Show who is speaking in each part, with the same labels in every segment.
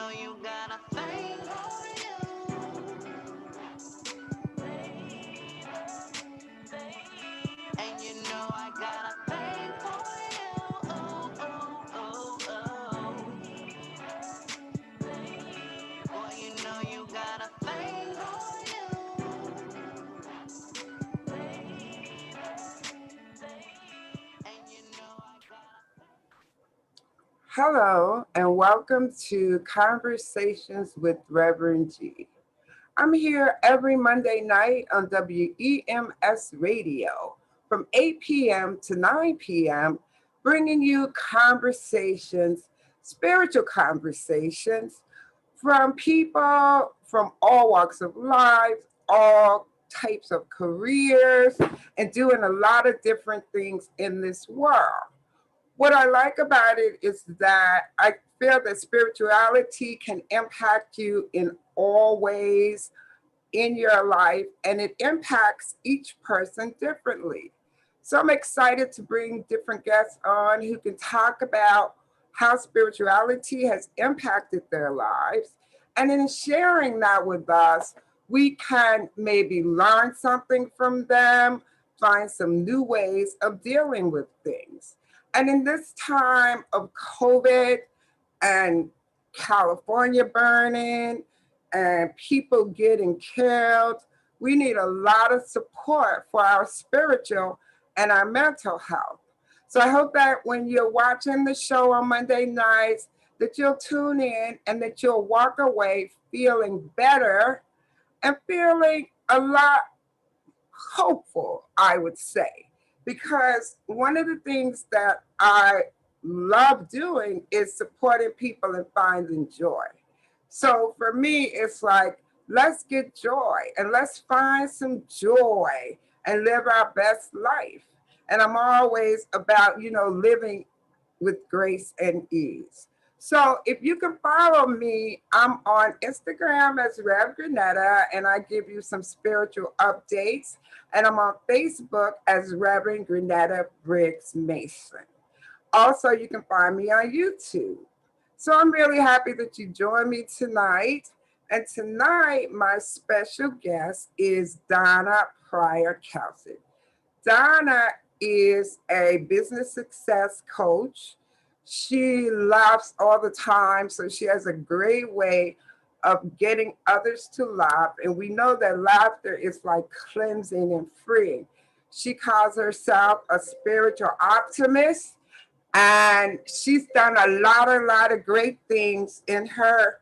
Speaker 1: know you got a thing for you. And you know I got a thing for you. Boy, you know you got a thing for you. And you know I got a
Speaker 2: Hello, and welcome to Conversations with Reverend G. I'm here every Monday night on WEMS Radio from 8 p.m. to 9 p.m., bringing you conversations, spiritual conversations from people from all walks of life, all types of careers, and doing a lot of different things in this world. What I like about it is that I feel that spirituality can impact you in all ways in your life, and it impacts each person differently. So I'm excited to bring different guests on who can talk about how spirituality has impacted their lives. And in sharing that with us, we can maybe learn something from them, find some new ways of dealing with things. And in this time of COVID and California burning and people getting killed, we need a lot of support for our spiritual and our mental health. So I hope that when you're watching the show on Monday nights, that you'll tune in and that you'll walk away feeling better and feeling a lot hopeful, I would say. Because one of the things that I love doing is supporting people and finding joy. So for me, it's like, let's get joy and let's find some joy and live our best life. And I'm always about, living with grace and ease. So if you can follow me, I'm on Instagram as Rev Granetta, and I give you some spiritual updates. And I'm on Facebook as Reverend Granetta Briggs Mason. Also, you can find me on YouTube. So I'm really happy that you joined me tonight. And tonight, my special guest is Donna Pryor Kelsey. Donna is a business success coach. She laughs all the time, so she has a great way of getting others to laugh. And we know that laughter is like cleansing and freeing. She calls herself a spiritual optimist, and she's done a lot of great things in her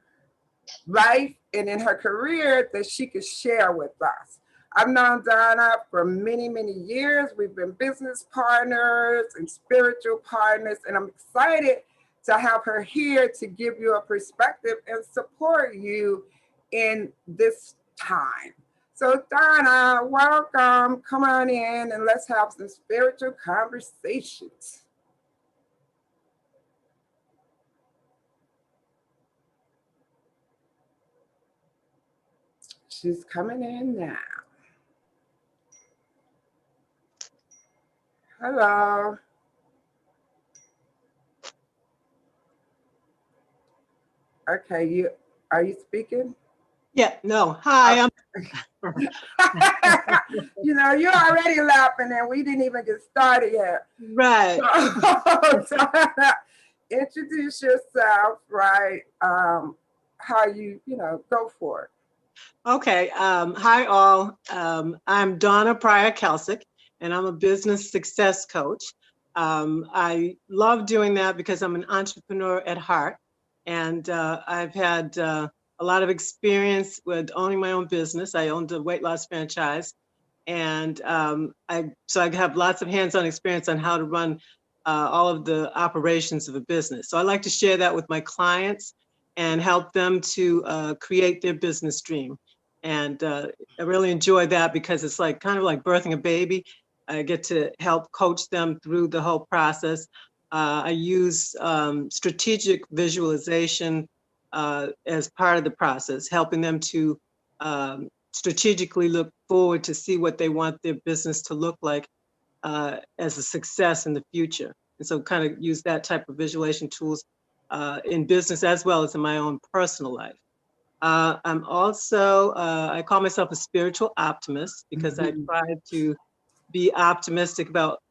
Speaker 2: life and in her career that she could share with us. I've known Donna for many, many years. We've been business partners and spiritual partners, and I'm excited to have her here to give you a perspective and support you in this time. So, Donna, welcome. Come on in and let's have some spiritual conversations. She's coming in now. Hello. Okay, you are you speaking?
Speaker 3: Yeah, no. Hi, I'm
Speaker 2: You're already laughing and we didn't even get started yet.
Speaker 3: right.
Speaker 2: So, introduce yourself, right? How go for it.
Speaker 3: Okay. Hi, all. I'm Donna Pryor Kelsick, and I'm a business success coach. I love doing that because I'm an entrepreneur at heart, and I've had a lot of experience with owning my own business. I owned a weight loss franchise, and I have lots of hands-on experience on how to run all of the operations of a business. So I like to share that with my clients and help them to create their business dream. And I really enjoy that because it's kind of like birthing a baby. I get to help coach them through the whole process. I use strategic visualization as part of the process, helping them to strategically look forward to see what they want their business to look like as a success in the future. And so kind of use that type of visualization tools in business as well as in my own personal life. I'm also, I call myself a spiritual optimist because I
Speaker 2: Mhm.
Speaker 3: try to be optimistic about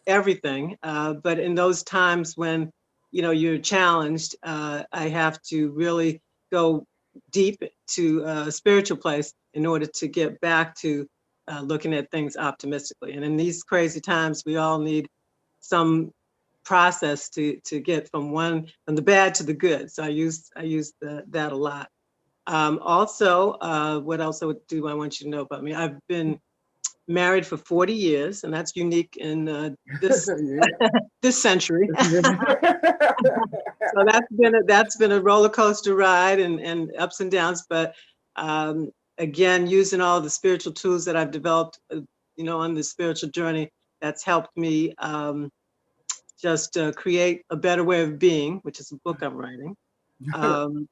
Speaker 3: everything. But in those times when, you're challenged, I have to really go deep to a spiritual place in order to get back to looking at things optimistically. And in these crazy times, we all need some process to get from the bad to the good. So I use that a lot. Also, what else do I want you to know about me? I've been married for 40 years, and that's unique in this this century. So that's been a roller coaster ride and ups and downs. But again, using all the spiritual tools that I've developed, on the spiritual journey, that's helped me just create a better way of being, which is a book I'm writing. Um,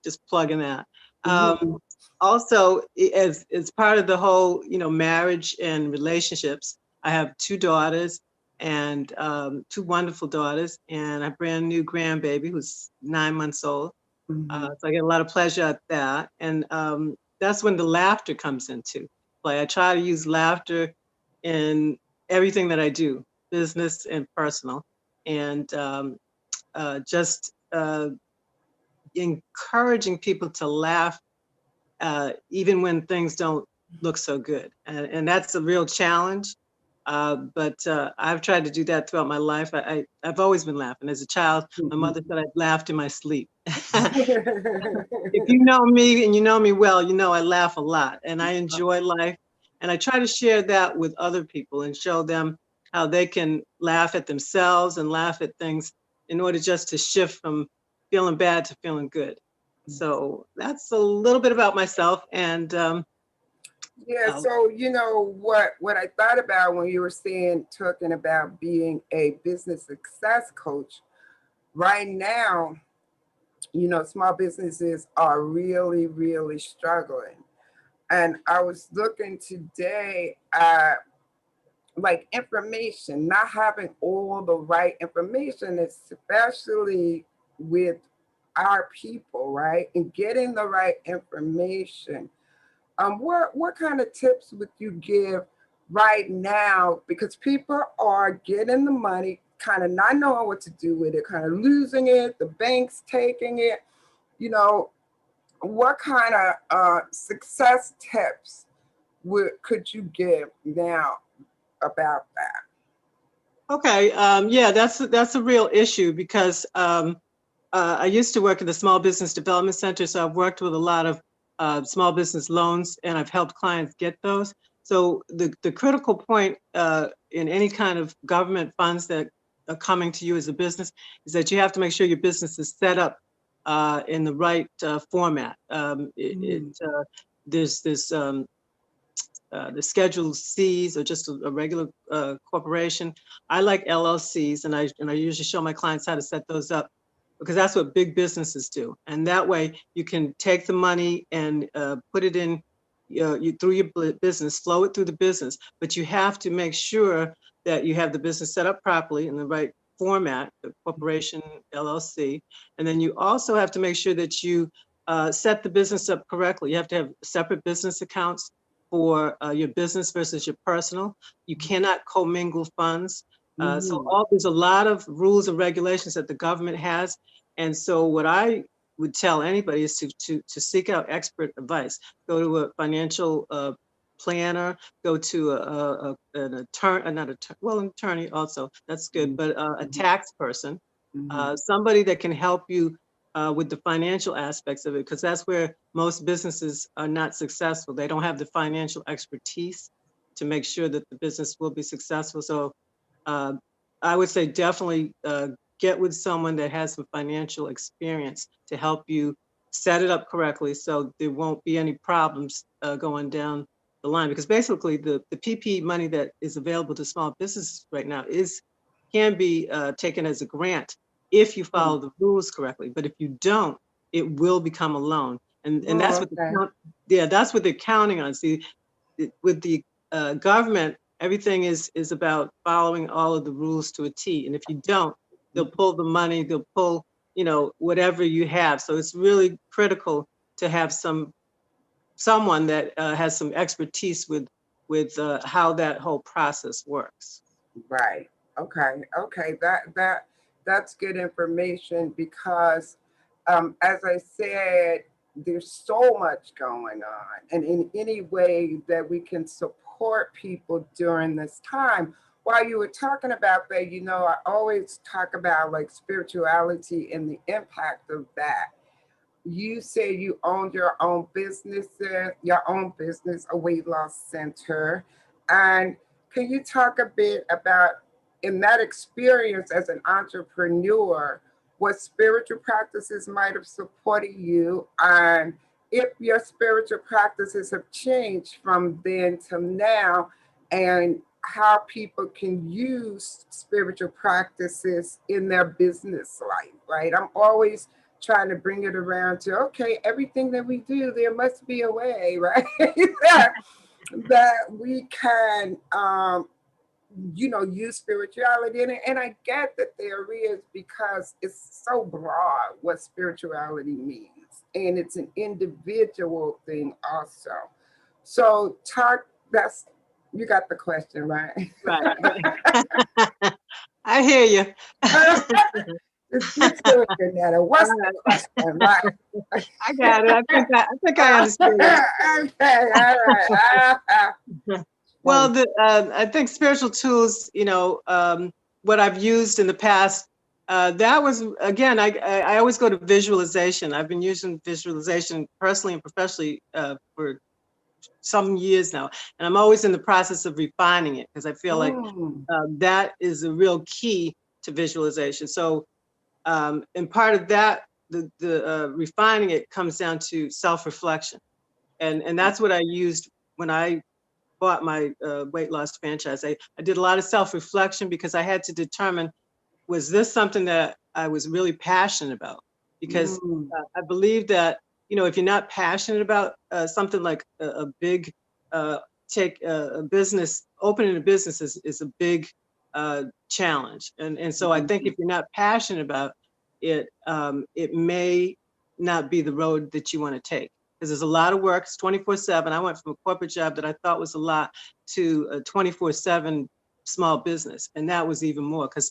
Speaker 3: just plugging that.
Speaker 2: Mhm.
Speaker 3: Also, as part of the whole, marriage and relationships, I have two daughters and two wonderful daughters, and a brand new grandbaby who's 9 months old.
Speaker 2: Mhm.
Speaker 3: So I get a lot of pleasure at that, and that's when the laughter comes into play. I try to use laughter in everything that I do, business and personal, and just encouraging people to laugh even when things don't look so good. And that's a real challenge. But I've tried to do that throughout my life. I've always been laughing. As a child, my mother
Speaker 2: Mhm.
Speaker 3: said I laughed in my sleep. If you know me and you know me well, you know I laugh a lot and I enjoy life. And I try to share that with other people and show them how they can laugh at themselves and laugh at things in order just to shift from feeling bad to feeling good. So that's a little bit about myself. And
Speaker 2: Yeah,
Speaker 3: uh,
Speaker 2: so what I thought about when you were talking about being a business success coach, right now, small businesses are really, really struggling. And I was looking today at like information, not having all the right information, especially with our people, right? And getting the right information. What kind of tips would you give right now? Because people are getting the money, kind of not knowing what to do with it, kind of losing it, the bank's taking it. You know, what kind of success tips could you give now about that?
Speaker 3: okay, yeah, that's a real issue because I used to work at the Small Business Development Center, so I've worked with a lot of small business loans, and I've helped clients get those. So the critical point in any kind of government funds that are coming to you as a business is that you have to make sure your business is set up in the right format.
Speaker 2: Mm-hmm.
Speaker 3: There's this the Schedule Cs or just a regular corporation. I like LLCs, and I usually show my clients how to set those up because that's what big businesses do. And that way, you can take the money and put it in through your business, flow it through the business. But you have to make sure that you have the business set up properly in the right format, the corporation, LLC, and then you also have to make sure that you set the business up correctly. You have to have separate business accounts for your business versus your personal. You cannot commingle funds.
Speaker 2: Mm-hmm.
Speaker 3: There's a lot of rules and regulations that the government has. And so what I would tell anybody is to seek out expert advice. Go to a financial planner, go to an attorney, not attorney, well, an attorney also, that's good, but a
Speaker 2: Mm-hmm.
Speaker 3: tax person,
Speaker 2: Mm-hmm.
Speaker 3: somebody that can help you with the financial aspects of it, because that's where most businesses are not successful. They don't have the financial expertise to make sure that the business will be successful. So uh, I would say definitely get with someone that has some financial experience to help you set it up correctly so there won't be any problems going down the line. Because basically the PP money that is available to small businesses right now can be taken as a grant if you follow the rules correctly. But if you don't, it will become a loan. And that's
Speaker 2: Oh,
Speaker 3: what
Speaker 2: okay.
Speaker 3: that's what they're counting on. See, with the government, everything is about following all of the rules to a T. And if you don't, they'll pull the money, they'll pull whatever you have. So it's really critical to have someone that has some expertise with how that whole process works.
Speaker 2: Right. Okay. Okay. That's good information because, as I said, there's so much going on, and in any way that we can support people during this time. While you were talking about that, I always talk about like spirituality and the impact of that. You say you owned your own business, a weight loss center. And can you talk a bit about, in that experience as an entrepreneur, what spiritual practices might have supported you, and if your spiritual practices have changed from then to now, and how people can use spiritual practices in their business life, right? I'm always trying to bring it around to, okay, everything that we do, there must be a way, right? that we can use spirituality in it. And I get that there is, because it's so broad what spirituality means, and it's an individual thing also. So talk, that's, you got the question, right?
Speaker 3: Right. I hear you.
Speaker 2: Just get to it, Netta. What's the question, right?
Speaker 3: I got it. I understand it.
Speaker 2: Okay, all right.
Speaker 3: Well, I think spiritual tools, what I've used in the past, that was, again, I always go to visualization. I've been using visualization personally and professionally for some years now, and I'm always in the process of refining it because I feel like that is a real key to visualization. So, and part of that, the refining it comes down to self-reflection, and that's what I used when I bought my weight loss franchise. I did a lot of self-reflection because I had to determine, was this something that I was really passionate about? Because I believe that, if you're not passionate about something like a big, take a business, opening a business is a big challenge. And so I think if you're not passionate about it, it may not be the road that you want to take. Because there's a lot of work. It's 24/7. I went from a corporate job that I thought was a lot to a 24/7 small business, and that was even more because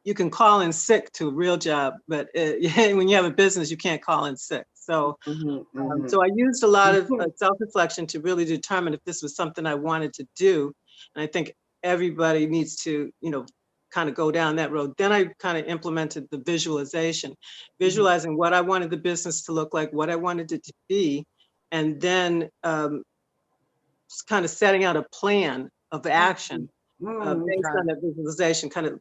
Speaker 3: you can call in sick to a real job, but when you have a business, you can't call in sick. So, so I used a lot of self-reflection to really determine if this was something I wanted to do, and I think everybody needs to, kind of go down that road. Then I kind of implemented the visualization, visualizing what I wanted the business to look like, what I wanted it to be, and then kind of setting out a plan of action based on that visualization. Kind of,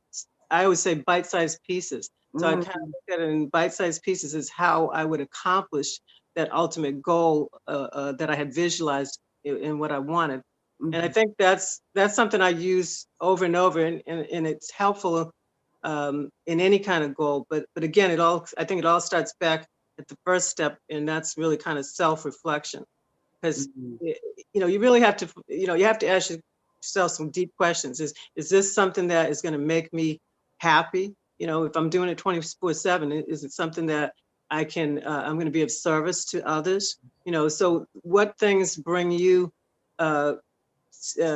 Speaker 3: I always say bite-sized pieces. So I kind of look at it in bite-sized pieces as how I would accomplish that ultimate goal that I had visualized in what I wanted. And I think that's something I use over and over, and it's helpful in any kind of goal. But again, I think it all starts back at the first step, and that's really kind of self-reflection. Because you really have to, you have to ask yourself some deep questions. Is this something that is going to make me happy? If I'm doing it 24/7, is it something that I'm going to be of service to others? So what things bring you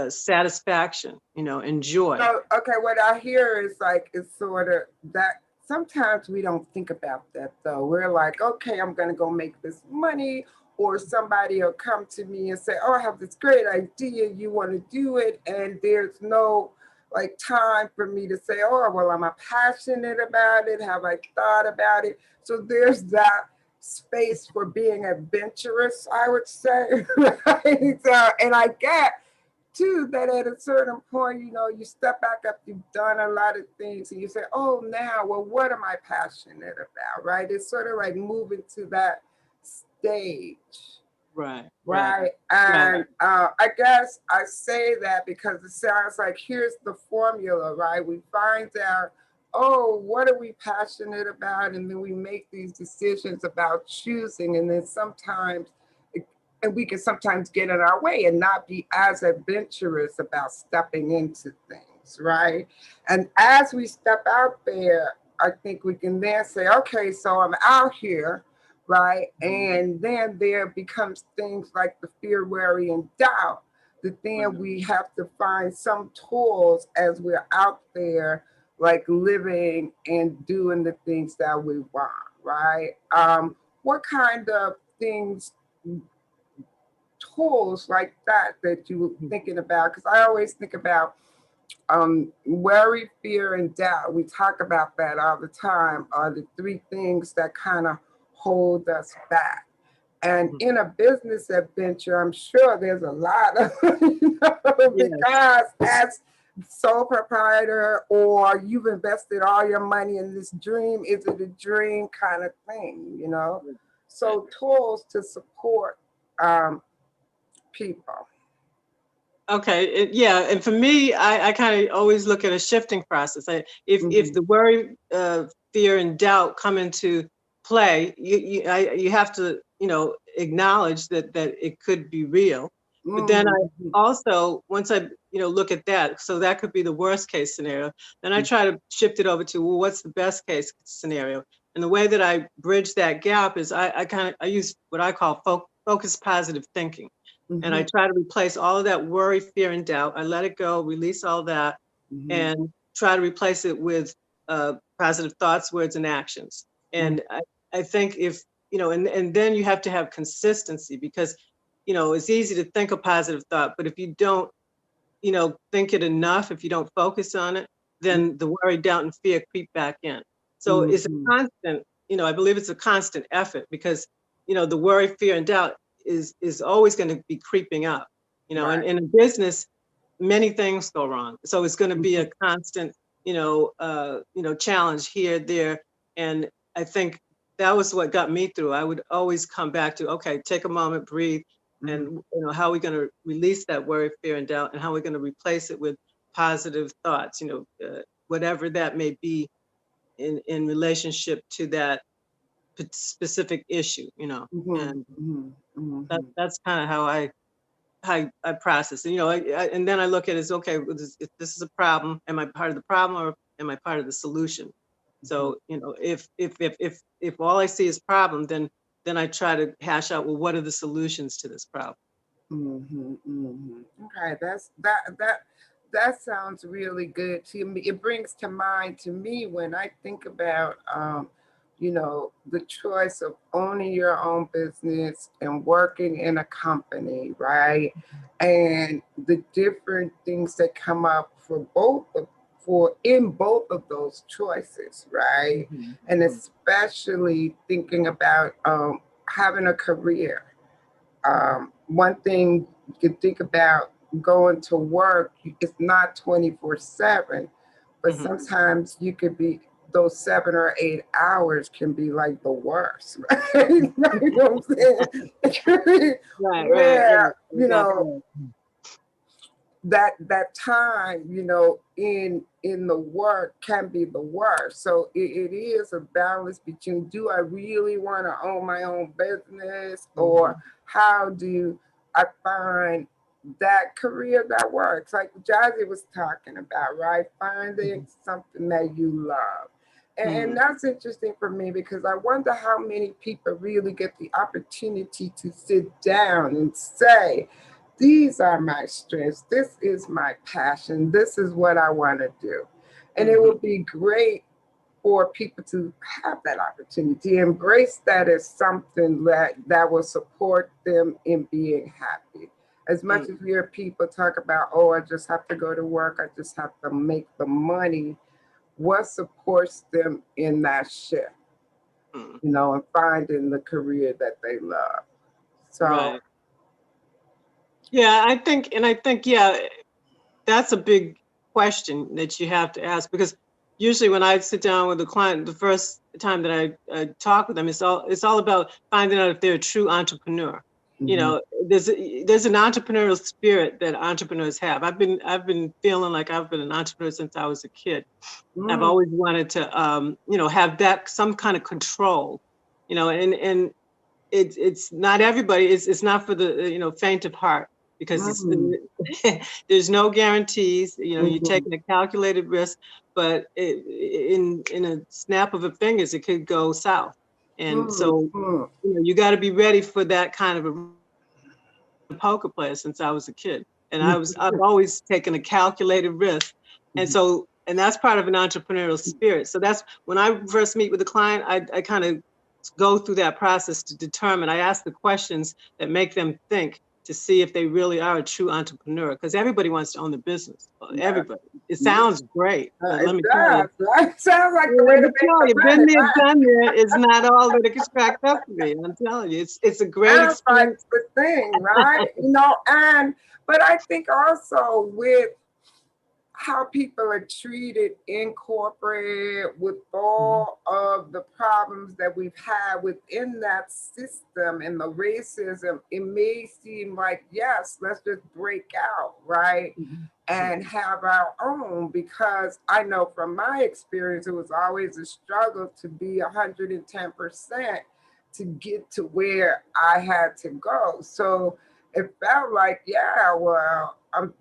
Speaker 3: satisfaction, and joy?
Speaker 2: So, okay, what I hear is like, it's sort of that sometimes we don't think about that though. We're like, okay, I'm going to go make this money, or somebody will come to me and say, oh, I have this great idea, you want to do it? And there's no like time for me to say, oh, well, am I passionate about it? Have I thought about it? So there's that space for being adventurous, I would say. Right? And I get too that at a certain point, you step back up, you've done a lot of things, and you say, oh, now, well, what am I passionate about, right? It's sort of like moving to that stage. Right. And I guess I say that because it sounds like here's the formula, right? We find out, oh, what are we passionate about? And then we make these decisions about choosing. And then sometimes, and we can sometimes get in our way and not be as adventurous about stepping into things, right? And as we step out there, I think we can then say, okay, so I'm out here, right? And then there becomes things like the fear, worry, and doubt. That then we have to find some tools as we're out there, like living and doing the things that we want, right? What kind of things, tools like that you were thinking about? Because I always think about worry, fear, and doubt. We talk about that all the time, are the three things that kind of hold us back. And in a business adventure, I'm sure there's a lot of,
Speaker 3: Yes.
Speaker 2: because as sole proprietor, or you've invested all your money in this dream, is it a dream kind of thing? So tools to support um, people.
Speaker 3: Okay, yeah, and for me, I kind of always look at a shifting process. If
Speaker 2: Mhm.
Speaker 3: the worry, fear, and doubt come into play, you have to acknowledge that it could be real. But then I
Speaker 2: Mhm.
Speaker 3: also, once I look at that, so that could be the worst case scenario. Then I try to shift it over to, well, what's the best case scenario? And the way that I bridge that gap is I use what I call focused positive thinking. And I
Speaker 2: Mhm.
Speaker 3: try to replace all of that worry, fear, and doubt. I let it go, release all that,
Speaker 2: Mhm.
Speaker 3: and try to replace it with positive thoughts, words, and actions.
Speaker 2: Mhm.
Speaker 3: And I think if, and then you have to have consistency, because, it's easy to think a positive thought, but if you don't, think it enough, if you don't focus on it, then the worry, doubt, and fear creep back in. So it's a
Speaker 2: Mhm.
Speaker 3: constant, I believe it's a constant effort, because, the worry, fear, and doubt is always going to be creeping up, and
Speaker 2: Right.
Speaker 3: in a business, many things go wrong. So it's going to be
Speaker 2: Mhm.
Speaker 3: a constant, challenge here, there. And I think that was what got me through. I would always come back to, okay, take a moment, breathe, and
Speaker 2: Mhm.
Speaker 3: how are we going to release that worry, fear, and doubt, and how are we going to replace it with positive thoughts, whatever that may be in relationship to that specific issue,
Speaker 2: Mhm.
Speaker 3: and
Speaker 2: Mhm. Mhm.
Speaker 3: that's kind of how I process it. And then I look at it as, okay, well, if this is a problem, am I part of the problem, or am I part of the solution?
Speaker 2: Mhm.
Speaker 3: So, if all I see is problem, then I try to hash out, well, what are the solutions to this problem?
Speaker 2: Mhm. Mhm. Okay, that sounds really good to me. It brings to mind to me when I think about the choice of owning your own business and working in a company, right? And the different things that come up for in both of those choices, right?
Speaker 3: Mhm,
Speaker 2: And
Speaker 3: mhm,
Speaker 2: especially thinking about having a career. One thing you can think about, going to work, it's not 24/7, but
Speaker 3: mhm.
Speaker 2: sometimes you could be, those 7 or 8 hours can be like the worst, right? You know what I'm saying? It can be
Speaker 3: Right, right, right.
Speaker 2: where,
Speaker 3: Exactly.
Speaker 2: that time, in the work can be the worst. So it is a balance between, do I really want to own my own business, or
Speaker 3: Mhm,
Speaker 2: how do I find that career that works, like Jazzy was talking about, right? Finding
Speaker 3: mhm,
Speaker 2: something that you love. And
Speaker 3: mhm,
Speaker 2: that's interesting for me, because I wonder how many people really get the opportunity to sit down and say, these are my strengths. This is my passion. This is what I want to do. And it
Speaker 3: mhm,
Speaker 2: would be great for people to have that opportunity, embrace that as something that will support them in being happy. As much
Speaker 3: mhm,
Speaker 2: as we hear people talk about, oh, I just have to go to work, I just have to make the money, what supports them in that shift,
Speaker 3: mhm.
Speaker 2: and finding the career that they love. So,
Speaker 3: Right. Yeah, I think, yeah, that's a big question that you have to ask, because usually when I sit down with a client, the first time that I talk with them, it's all about finding out if they're a true entrepreneur. You
Speaker 2: mhm,
Speaker 3: know, there's an entrepreneurial spirit that entrepreneurs have. I've been feeling like I've been an entrepreneur since I was a kid. I've
Speaker 2: mm,
Speaker 3: always wanted to, have that some kind of control, and it's not everybody. It's not for the faint of heart, because
Speaker 2: mm,
Speaker 3: there's no guarantees. You're
Speaker 2: mhm,
Speaker 3: taking a calculated risk, but in a snap of a fingers, it could go south. And so,
Speaker 2: mm.
Speaker 3: you got to be ready for that kind of a poker player since I was a kid. And I've always taken a calculated risk. And so, and that's part of an entrepreneurial spirit. So that's when I first meet with a client, I kind of go through that process to determine. I ask the questions that make them think to see if they really are a true entrepreneur, because everybody wants to own the business.
Speaker 2: Yeah.
Speaker 3: Everybody. It sounds great, but let
Speaker 2: It
Speaker 3: me tell you.
Speaker 2: does, right? Sounds like the way
Speaker 3: Let
Speaker 2: to
Speaker 3: me
Speaker 2: make
Speaker 3: tell
Speaker 2: the
Speaker 3: you,
Speaker 2: money,
Speaker 3: been there,
Speaker 2: right?
Speaker 3: done there is not all that it's cracked up to be. I'm telling you, it's a great
Speaker 2: Sounds like
Speaker 3: experience.
Speaker 2: the thing, right? But I think also with how people are treated in corporate with all of the problems that we've had within that system and the racism, it may seem like, yes, let's just break out, right? And have our own, because I know from my experience, it was always a struggle to be 110% to get to where I had to go. So it felt like, yeah, well,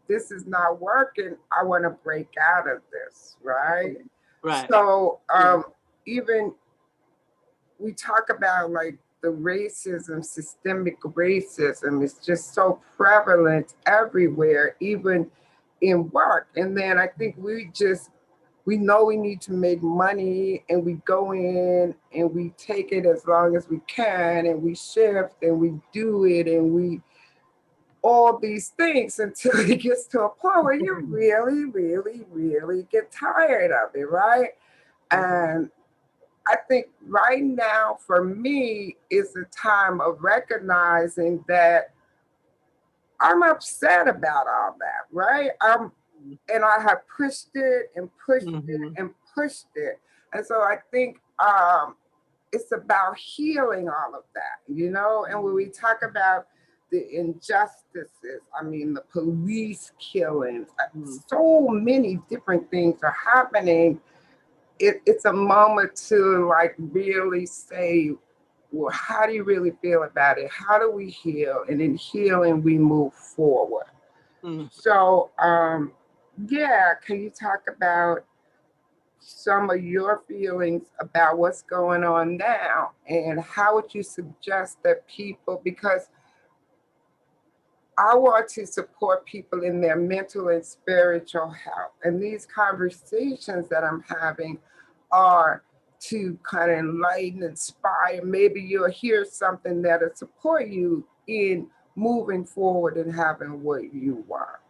Speaker 2: this is not working. I want to break out of this, right?
Speaker 3: Right.
Speaker 2: So even we talk about like the racism, systemic racism is just so prevalent everywhere, even in work. And then I think we know we need to make money and we go in and we take it as long as we can and we shift and we do it and we all these things until it gets to a point where you really, really, really get tired of it, right? And I think right now for me is the time of recognizing that I'm upset about all that, right? And I have pushed it and pushed it and pushed it. And so I think it's about healing all of that, And when we talk about the injustices, I mean, the police killings, so many different things are happening. It's a moment to like really say, well, how do you really feel about it? How do we heal? And in healing, we move forward. So, yeah, can you talk about some of your feelings about what's going on now and how would you suggest that people, because I want to support people in their mental and spiritual health, and these conversations that I'm having are to kind of enlighten, inspire. Maybe you'll hear something that'll support you in moving forward and having what you want.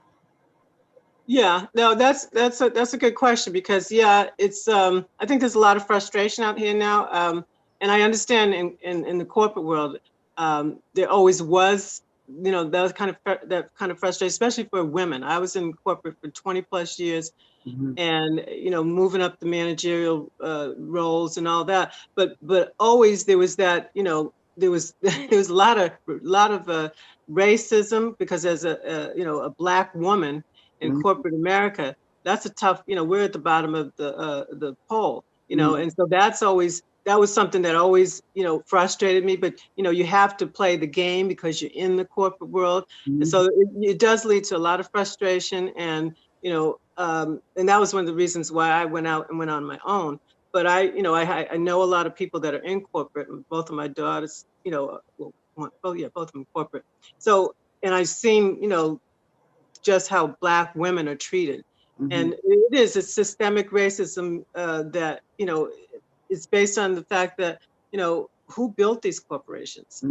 Speaker 3: Yeah, no, that's a good question, because it's I think there's a lot of frustration out here now, and I understand in the corporate world, there always was, that kind of frustration, especially for women. I was in corporate for 20 plus years, and moving up the managerial roles and all that, but always there was that, there was there was a lot of racism, because as a Black woman in corporate America, that's a tough, we're at the bottom of the pole, and so that was something that always, frustrated me. But, you have to play the game because you're in the corporate world. And so it does lead to a lot of frustration. And, and that was one of the reasons why I went out and went on my own. But I know a lot of people that are in corporate. Both of my daughters, both of them corporate. So, and I've seen, just how Black women are treated. And it is a systemic racism that, is based on the fact that, who built these corporations?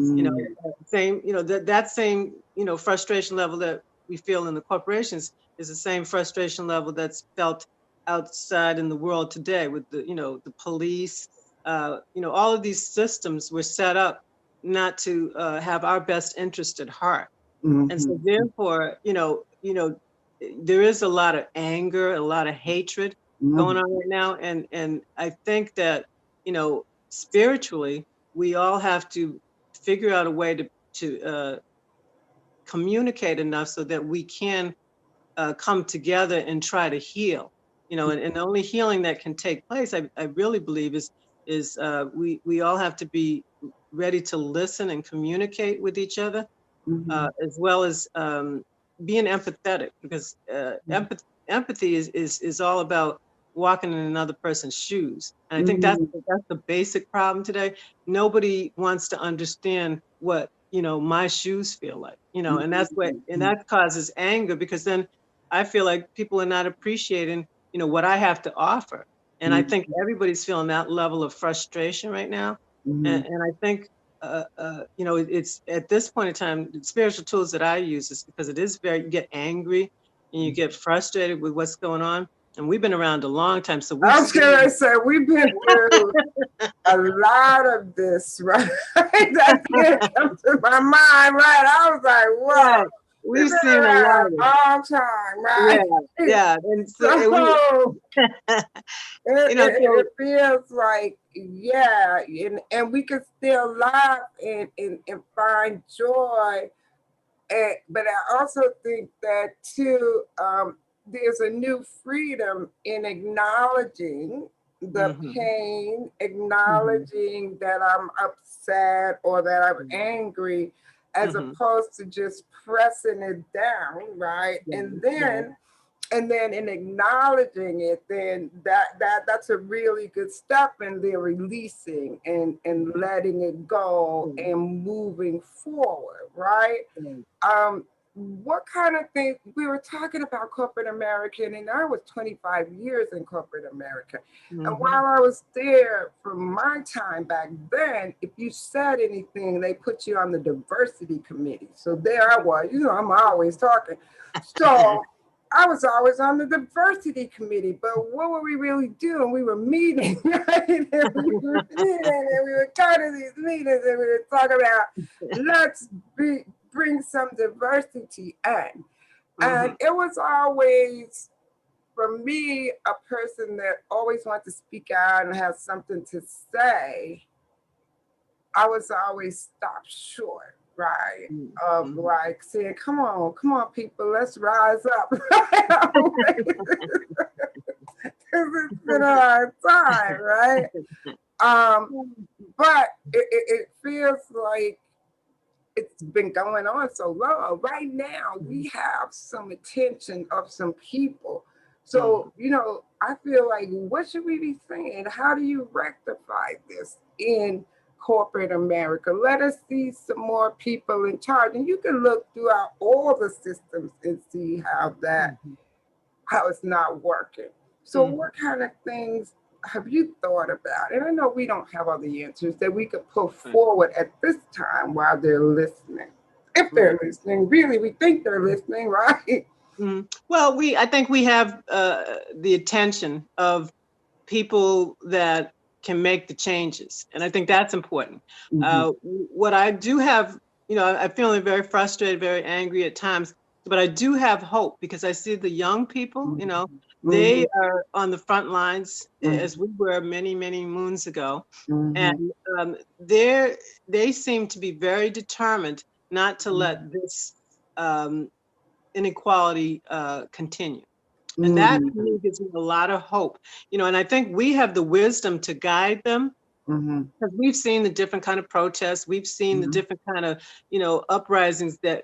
Speaker 3: Same, that same, frustration level that we feel in the corporations is the same frustration level that's felt outside in the world today with the police. All of these systems were set up not to have our best interest at heart. And so therefore, there is a lot of anger, a lot of hatred going on right now. And I think that, spiritually, we all have to figure out a way to communicate enough so that we can come together and try to heal. And the only healing that can take place, I really believe, is we all have to be ready to listen and communicate with each other, as well as being empathetic, because empathy is all about walking in another person's shoes. And I think
Speaker 2: Mhm.
Speaker 3: that's the basic problem today. Nobody wants to understand what, my shoes feel like, and that causes anger, because then I feel like people are not appreciating, what I have to offer. And I think everybody's feeling that level of frustration right now.
Speaker 2: Mhm.
Speaker 3: And I think, it's at this point in time, the spiritual tools that I use is because it is you get angry and you get frustrated with what's going on. And we've been around a long time, so we've
Speaker 2: I was
Speaker 3: seen.
Speaker 2: gonna say we've been through a lot of this, right? That did come to my mind, right? I was like, whoa,
Speaker 3: Right.
Speaker 2: we've
Speaker 3: We've
Speaker 2: been
Speaker 3: seen a
Speaker 2: around
Speaker 3: lot
Speaker 2: a
Speaker 3: of it.
Speaker 2: long time,
Speaker 3: Yeah,
Speaker 2: right?
Speaker 3: yeah. And so and we,
Speaker 2: So it
Speaker 3: so
Speaker 2: feels like, yeah, and we can still laugh and find joy. But I also think that too, there's a new freedom in acknowledging the
Speaker 3: mhm,
Speaker 2: pain,
Speaker 3: mhm,
Speaker 2: acknowledging that I'm upset or that I'm
Speaker 3: mhm,
Speaker 2: angry, as
Speaker 3: mhm.
Speaker 2: opposed to just pressing it down, right?
Speaker 3: Right, right.
Speaker 2: And then in acknowledging it, then that's a really good step in there, releasing and letting it go
Speaker 3: Right,
Speaker 2: and moving forward, right?
Speaker 3: right.
Speaker 2: What kind of things we were talking about corporate America, and I was 25 years in corporate America. And
Speaker 3: Mhm,
Speaker 2: while I was there from my time back then, if you said anything, they put you on the diversity committee. So there I was, I'm always talking. So I was always on the diversity committee, but what were we really doing? We were meeting, right? And we were meeting, and we were going to these meetings, and we were talking about let's bring some diversity in. And
Speaker 3: mhm,
Speaker 2: it was always, for me, a person that always wanted to speak out and have something to say. I was always stopped short, right?
Speaker 3: mhm,
Speaker 2: Of
Speaker 3: mhm.
Speaker 2: like saying, come on, people, let's rise up. Because it's been a hard time, right? Um, but it feels like it's been going on so long. Right now, we have some attention of some people. So,
Speaker 3: Mhm,
Speaker 2: I feel like, what should we be saying? How do you rectify this in corporate America? Let us see some more people in charge. And you can look throughout all the systems and see
Speaker 3: mhm,
Speaker 2: how it's not working. So,
Speaker 3: mhm.
Speaker 2: what kind of things have you thought about? And I know we don't have all the answers that we could put
Speaker 3: Right,
Speaker 2: forward at this time while they're listening. If they're
Speaker 3: right.
Speaker 2: listening, really, we think they're listening, right?
Speaker 3: Well, I think we have the attention of people that can make the changes. And I think that's important.
Speaker 2: Mm-hmm.
Speaker 3: What I do have, I'm feeling very frustrated, very angry at times, but I do have hope because I see the young people,
Speaker 2: Mm-hmm.
Speaker 3: they are on the front lines
Speaker 2: Mm-hmm.
Speaker 3: as we were many, many moons ago.
Speaker 2: Mm-hmm.
Speaker 3: And they seem to be very determined not to let this um, inequality continue. And that to
Speaker 2: Mm-hmm.
Speaker 3: me gives me a lot of hope, and I think we have the wisdom to guide them
Speaker 2: Mm-hmm.
Speaker 3: because we've seen the different kind of protests, we've seen the
Speaker 2: Mm-hmm.
Speaker 3: different kind of, uprisings that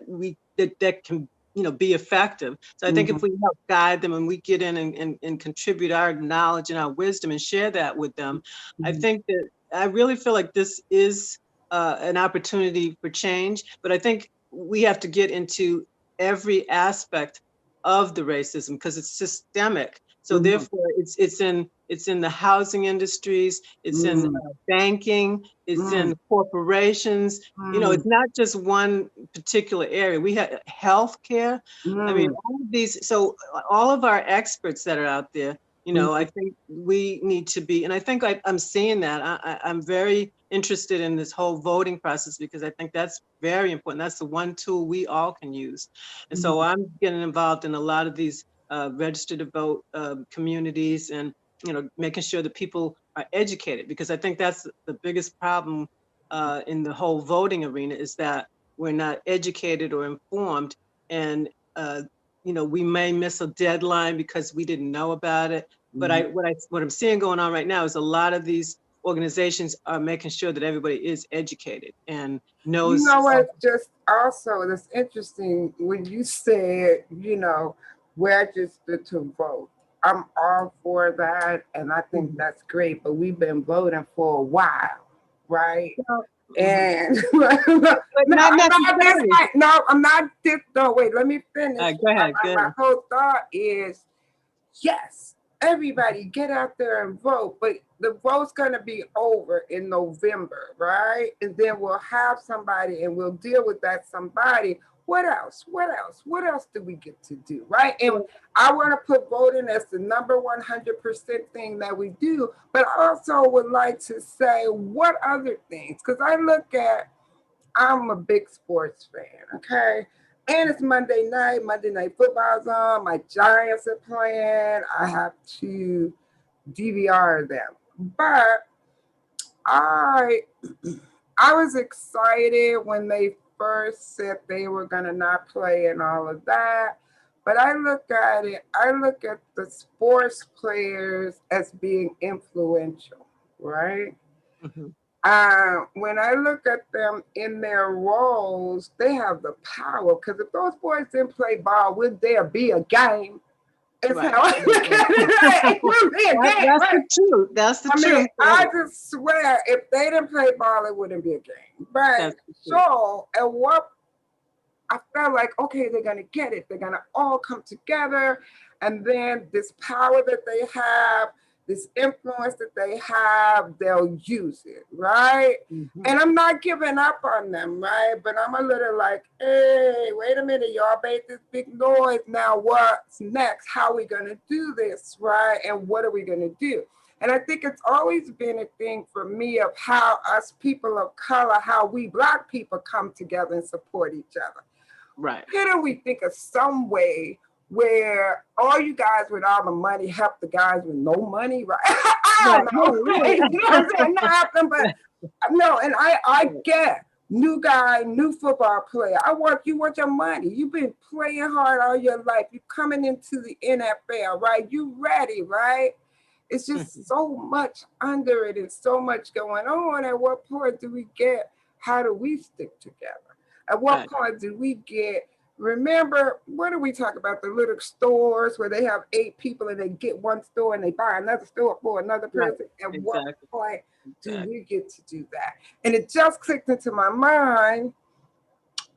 Speaker 3: can, be effective. So I think
Speaker 2: Mm-hmm.
Speaker 3: if we help guide them and we get in and contribute our knowledge and our wisdom and share that with them, I
Speaker 2: Mm-hmm.
Speaker 3: think that I really feel like this is an opportunity for change. But I think we have to get into every aspect of the racism because it's systemic. So
Speaker 2: Mm-hmm.
Speaker 3: therefore, it's in the housing industries, it's in
Speaker 2: Mm-hmm.
Speaker 3: banking, it's in corporations.
Speaker 2: Mm-hmm.
Speaker 3: It's not just one particular area. We have healthcare. I mean,
Speaker 2: Mm-hmm.
Speaker 3: all of these. So all of our experts that are out there, I think we need to be, and I think I'm seeing that. I'm very interested in this whole voting process because I think that's very important. That's the one tool we all can use. And so I'm getting involved in a lot of these register to vote communities and making sure that people are educated because I think that's the biggest problem in the whole voting arena is that we're not educated or informed and uh, we may miss a deadline because we didn't know about it. But
Speaker 2: Mm-hmm.
Speaker 3: what I'm seeing going on right now is a lot of these organizations are making sure that everybody is educated and
Speaker 2: You
Speaker 3: knows.
Speaker 2: know what? Just also, that's interesting when you said, register to vote. I'm all for that, and I think
Speaker 3: Mhm.
Speaker 2: that's great. But we've been voting for a while, right?
Speaker 3: Well, mhm.
Speaker 2: And no,
Speaker 3: But not
Speaker 2: I'm not this.
Speaker 3: necessarily.
Speaker 2: No, I'm not this. No, wait. Let me finish.
Speaker 3: Go ahead,
Speaker 2: My
Speaker 3: good.
Speaker 2: whole thought is yes, everybody get out there and vote, but the vote's going to be over in November, right? And then we'll have somebody and we'll deal with that somebody. What else? What else? What else do we get to do, right? And I want to put voting as the number 100% thing that we do, but I also would like to say what other things, because I look at I'm a big sports fan, okay? And it's Monday night. Monday night football's on. My Giants are playing. I have to DVR them. But I I was excited when they first said they were gonna not play and all of that. But I look at it, I look at the sports players as being influential, right?
Speaker 3: Mhm.
Speaker 2: When I look at them in their roles, they have the power. Because if those boys didn't play ball, would there be a game? It's how
Speaker 3: Right,
Speaker 2: I
Speaker 3: right,
Speaker 2: look
Speaker 3: right.
Speaker 2: at it. Right? It wouldn't be a game,
Speaker 3: That's
Speaker 2: right?
Speaker 3: the truth. That's the
Speaker 2: I mean,
Speaker 3: truth.
Speaker 2: I
Speaker 3: Right.
Speaker 2: just swear, if they didn't play ball, it wouldn't be a game. But
Speaker 3: That's the truth.
Speaker 2: so, and what I felt like, okay, they're gonna get it. They're gonna all come together, and then this power that they have, this influence that they have, they'll use it, right?
Speaker 3: Mhm.
Speaker 2: And I'm not giving up on them, right? But I'm a little like, hey, wait a minute, y'all made this big noise. Now what's next? How are we gonna do this, right? And what are we gonna do? And I think it's always been a thing for me of how us people of color, how we Black people come together and support each other.
Speaker 3: Right.
Speaker 2: Why don't we think of some way where all you guys with all the money help the guys with no money, right? I
Speaker 3: Right.
Speaker 2: don't know,
Speaker 3: Right.
Speaker 2: right? You know what I'm saying? Not happen, but
Speaker 3: Right.
Speaker 2: no, and I
Speaker 3: Right.
Speaker 2: get new guy, new football player. You want your money. You've been playing hard all your life. You coming into the NFL, right? You ready, right? It's just
Speaker 3: Mhm.
Speaker 2: so much under it and so much going on. At what point do we get? How do we stick together? At what
Speaker 3: Right.
Speaker 2: point do we get? Remember, what do we talk about? The little stores where they have 8 people and they get one store and they buy another store for another
Speaker 3: Right.
Speaker 2: person. At what
Speaker 3: Exactly.
Speaker 2: point do
Speaker 3: Exactly.
Speaker 2: we get to do that? And it just clicked into my mind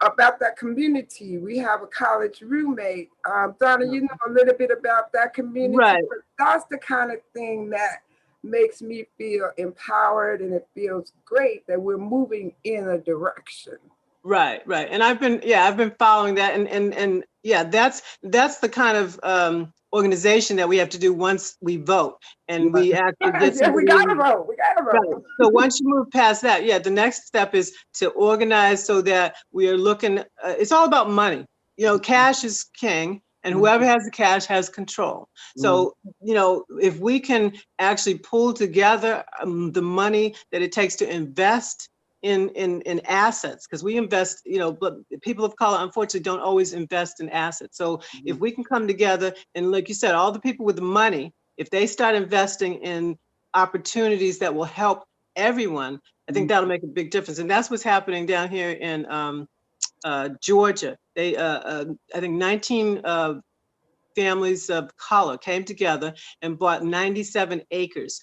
Speaker 2: about that community. We have a college roommate. Donna,
Speaker 3: Yeah.
Speaker 2: you know a little bit about that community,
Speaker 3: Right.
Speaker 2: but that's the kind of thing that makes me feel empowered and it feels great that we're moving in a direction.
Speaker 3: Right, right. And I've been following that, and yeah, that's the kind of organization that we have to do once we vote and we actually get
Speaker 2: Yeah, we
Speaker 3: somebody
Speaker 2: gotta
Speaker 3: in.
Speaker 2: vote. We gotta
Speaker 3: Right.
Speaker 2: vote.
Speaker 3: So once you move past that, yeah, the next step is to organize so that we are looking. It's all about money. You know, cash is king, and whoever has the cash has control. So, you know, if we can actually pull together the money that it takes to invest in assets, because we invest, you know, but people of color unfortunately don't always invest in assets. So if we can come together and, like you said, all the people with the money, if they start investing in opportunities that will help everyone, I think that'll make a big difference. And that's what's happening down here in Georgia. I think 19 families of color came together and bought 97 acres.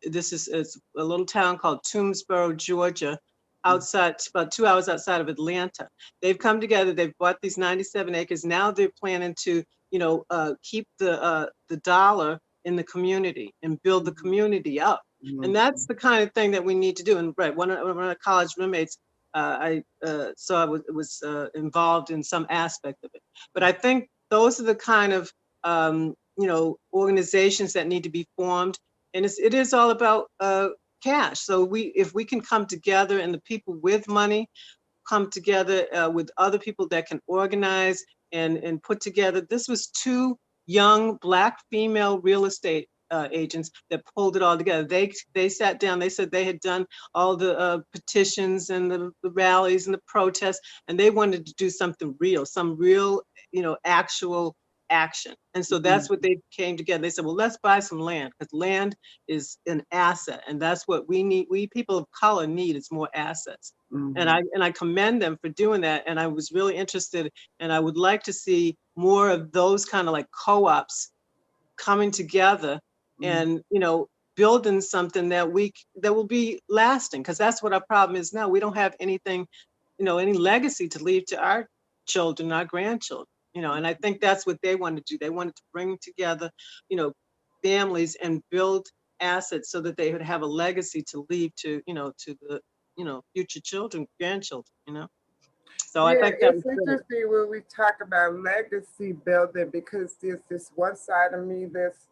Speaker 3: This is it's a little town called Toomsboro, Georgia, outside, about 2 hours outside of Atlanta. They've come together, they've bought these 97 acres. Now they're planning to, you know, keep the dollar in the community and build the community up. And that's the kind of thing that we need to do. And right, one of my college roommates, I saw was involved in some aspect of it. But I think those are the kind of you know, organizations that need to be formed, and it is all about cash. So if we can come together, and the people with money come together with other people that can organize and put together. This was two young Black female real estate agents that pulled it all together. They sat down. They said they had done all the petitions and the rallies and the protests, and they wanted to do something real, some real, you know, actual action. And so that's what they came together. They said, well, let's buy some land, because land is an asset, and that's what we need. We people of color need is more assets. And I commend them for doing that. And I was really interested, and I would like to see more of those kind of like co-ops coming together and, building something that will be lasting. Because that's what our problem is now. We don't have anything, any legacy to leave to our children, our grandchildren, and I think that's what they wanted to do. They wanted to bring together, families and build assets so that they would have a legacy to leave to the, future children, grandchildren. So I
Speaker 2: Yeah,
Speaker 3: think that was
Speaker 2: it's
Speaker 3: great.
Speaker 2: interesting when we talk about legacy building because there's this one side of me that's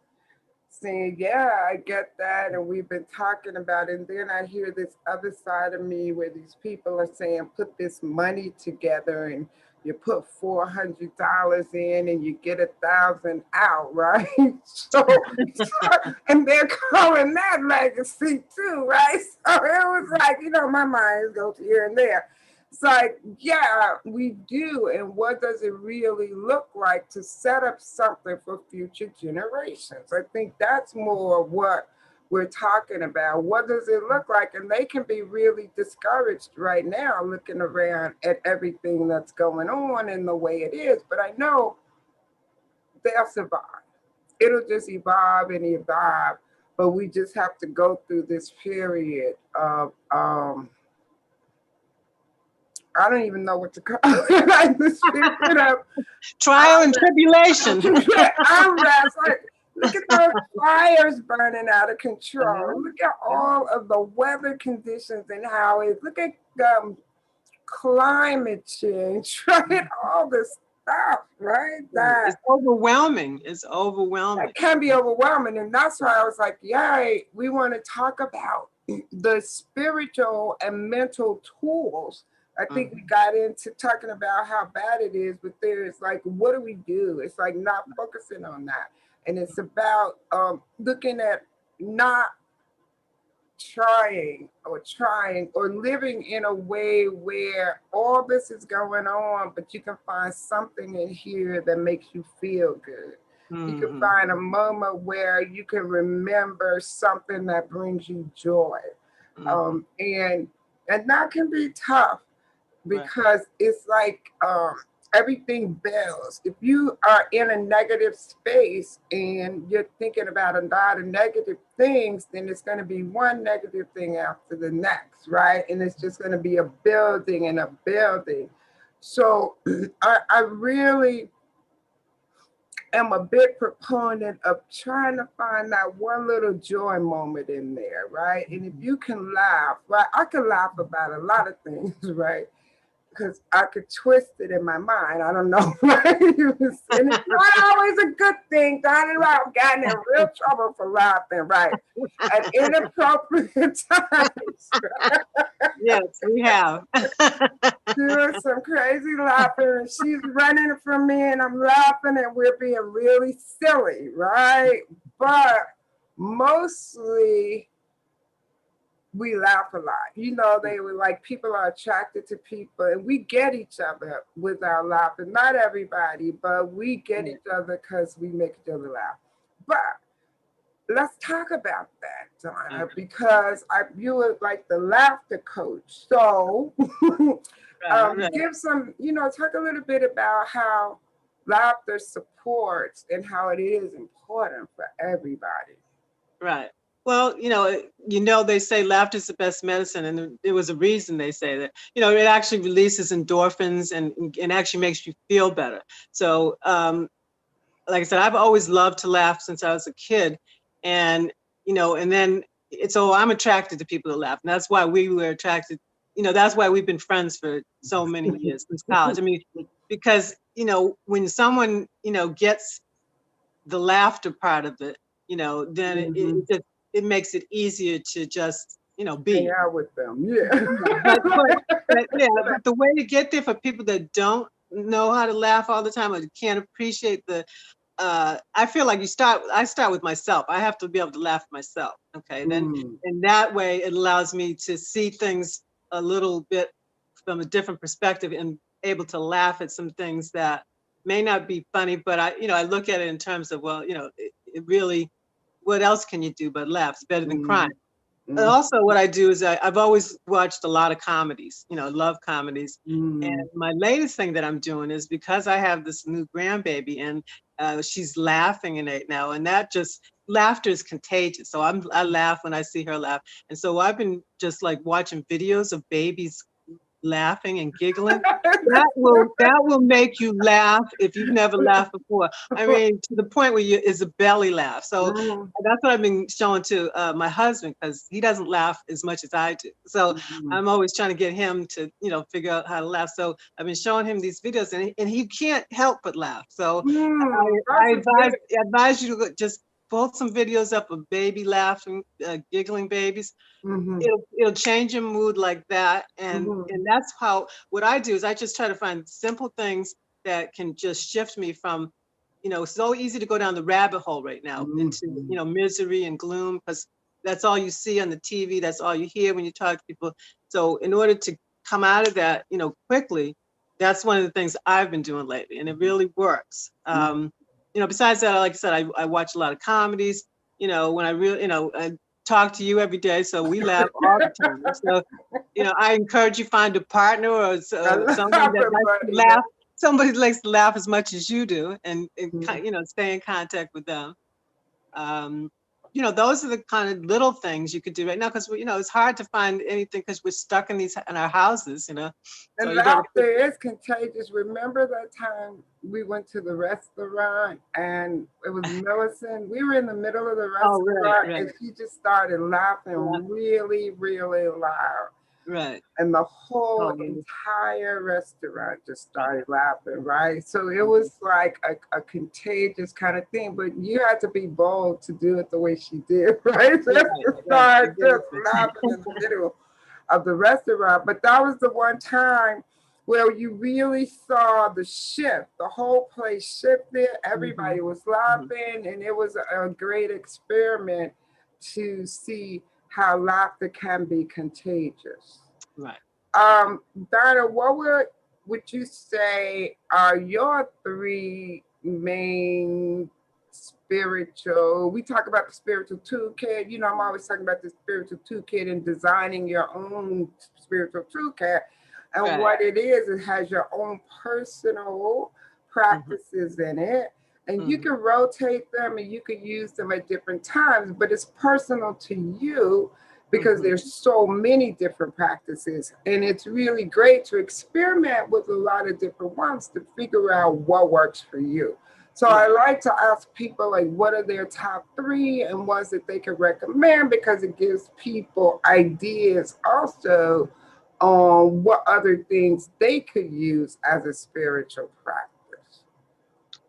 Speaker 2: saying, yeah, I get that. And we've been talking about it. And then I hear this other side of me where these people are saying, put this money together and you put $400 in and you get 1,000 out, right? And they're calling that legacy too, right? So it was like, my mind goes here and there. It's like, yeah, we do. And what does it really look like to set up something for future generations? I think that's more what we're talking about. What does it look like? And they can be really discouraged right now looking around at everything that's going on and the way it is. But I know they'll survive. It'll just evolve and evolve. But we just have to go through this period of I don't even know what to call it. Like this period of
Speaker 3: Trial and tribulation.
Speaker 2: unrest. Like, look at those fires burning out of control. Look at all of the weather conditions and how it. Look at climate change. Right, all this stuff. Right, that
Speaker 3: It's overwhelming. It's overwhelming.
Speaker 2: it can be overwhelming, and that's why I was like, "Yay, we want to talk about the spiritual and mental tools." I think we got into talking about how bad it is, but there's like, what do we do? It's like not focusing on that, and it's about looking at not trying or living in a way where all this is going on, but you can find something in here that makes you feel good. You can find a moment where you can remember something that brings you joy. And that can be tough because it's like everything builds. If you are in a negative space and you're thinking about a lot of negative things, then it's going to be one negative thing after the next, right? And it's just going to be a building and a building. So I really am a big proponent of trying to find that one little joy moment in there, right? And if you can laugh, right? I can laugh about a lot of things, right? Because I could twist it in my mind. I don't know. And it's not always a good thing. Donnie I've gotten in real trouble for laughing, right? At inappropriate times.
Speaker 3: Yes, we have.
Speaker 2: Doing some crazy laughing, and she's running from me, and I'm laughing, and we're being really silly, right? But mostly we laugh a lot. They were like, people are attracted to people, and we get each other with our laughing. Not everybody, but we get each other because we make each other laugh. But let's talk about that, Donna, because you were like the laughter coach. So give some, talk a little bit about how laughter supports and how it is important for everybody.
Speaker 3: Right. Well, they say laughter is the best medicine, and there was a reason they say that. It actually releases endorphins and actually makes you feel better. So, like I said, I've always loved to laugh since I was a kid, and and then I'm attracted to people that laugh, and that's why we were attracted. That's why we've been friends for so many years since college. I mean, because when someone gets the laughter part of it, then it makes it easier to just be.
Speaker 2: Hang out with them, yeah.
Speaker 3: but the way to get there for people that don't know how to laugh all the time or can't appreciate the I feel like I start with myself. I have to be able to laugh at myself. Okay. Then and that way it allows me to see things a little bit from a different perspective and able to laugh at some things that may not be funny, but I look at it in terms of, well, it really, what else can you do but laugh? It's better than crying. And also what I do is I've always watched a lot of comedies, love comedies. And
Speaker 2: Mm.
Speaker 3: my latest thing that I'm doing is because I have this new grandbaby and she's laughing in it now. And that just, laughter is contagious. So I laugh when I see her laugh. And so I've been just like watching videos of babies laughing and giggling. That will make you laugh if you've never laughed before. I mean, to the point where it's a belly laugh. So
Speaker 2: Mm.
Speaker 3: that's what I've been showing to my husband because he doesn't laugh as much as I do. So
Speaker 2: Mhm.
Speaker 3: I'm always trying to get him to, figure out how to laugh. So I've been showing him these videos, and he can't help but laugh. So I
Speaker 2: That's a good.
Speaker 3: advise you to just pull some videos up of baby laughing, giggling babies.
Speaker 2: Mhm.
Speaker 3: It'll change your mood like that, and
Speaker 2: Mhm.
Speaker 3: that's how, what I do is I just try to find simple things that can just shift me from, it's so easy to go down the rabbit hole right now into,
Speaker 2: Mhm.
Speaker 3: misery and gloom, because that's all you see on the TV, that's all you hear when you talk to people. So in order to come out of that, quickly, that's one of the things I've been doing lately, and it really works. Besides that, like I said, I watch a lot of comedies. When I really, I talk to you every day, so we laugh all the time. So, I encourage you find a partner or
Speaker 2: I
Speaker 3: someone
Speaker 2: love
Speaker 3: that
Speaker 2: it,
Speaker 3: likes to
Speaker 2: buddy.
Speaker 3: laugh. Somebody likes to laugh as much as you do, and
Speaker 2: Mhm.
Speaker 3: stay in contact with them. Um, those are the kind of little things you could do right now, because it's hard to find anything because we're stuck in our houses. So
Speaker 2: And
Speaker 3: you got to
Speaker 2: laughter is contagious. Remember that time we went to the restaurant and it was Millicent? We were in the middle of the
Speaker 3: Oh, right,
Speaker 2: restaurant
Speaker 3: right,
Speaker 2: and she just started
Speaker 3: yeah,
Speaker 2: laughing really, really loud.
Speaker 3: right.
Speaker 2: And the whole
Speaker 3: Oh,
Speaker 2: entire restaurant just started laughing, right? So it
Speaker 3: mhm.
Speaker 2: was like a contagious kind of thing, but you had to be bold to do it the way she did, right? Just
Speaker 3: Right,
Speaker 2: to
Speaker 3: right,
Speaker 2: start just
Speaker 3: exactly.
Speaker 2: laughing in the middle of the restaurant. But that was the one time where you really saw the shift. The whole place shifted.
Speaker 3: Hmm.
Speaker 2: Everybody was
Speaker 3: Hmm.
Speaker 2: laughing, and it was a great experiment to see how laughter can be contagious.
Speaker 3: Right.
Speaker 2: Um, Donna, would you say are your three main spiritual? We talk about the spiritual toolkit. I'm always talking about the spiritual toolkit and designing your own spiritual toolkit. And
Speaker 3: Right.
Speaker 2: what it is, it has your own personal
Speaker 3: Hmm.
Speaker 2: practices in it. And you
Speaker 3: Hmm.
Speaker 2: can rotate them and you can use them at different times, but it's personal to you because
Speaker 3: Hmm.
Speaker 2: there's so many different practices, and it's really great to experiment with a lot of different ones to figure out what works for you. So I
Speaker 3: Right.
Speaker 2: like to ask people like what are their top three and ones that they can recommend, because it gives people ideas also on what other things they could use as a spiritual practice.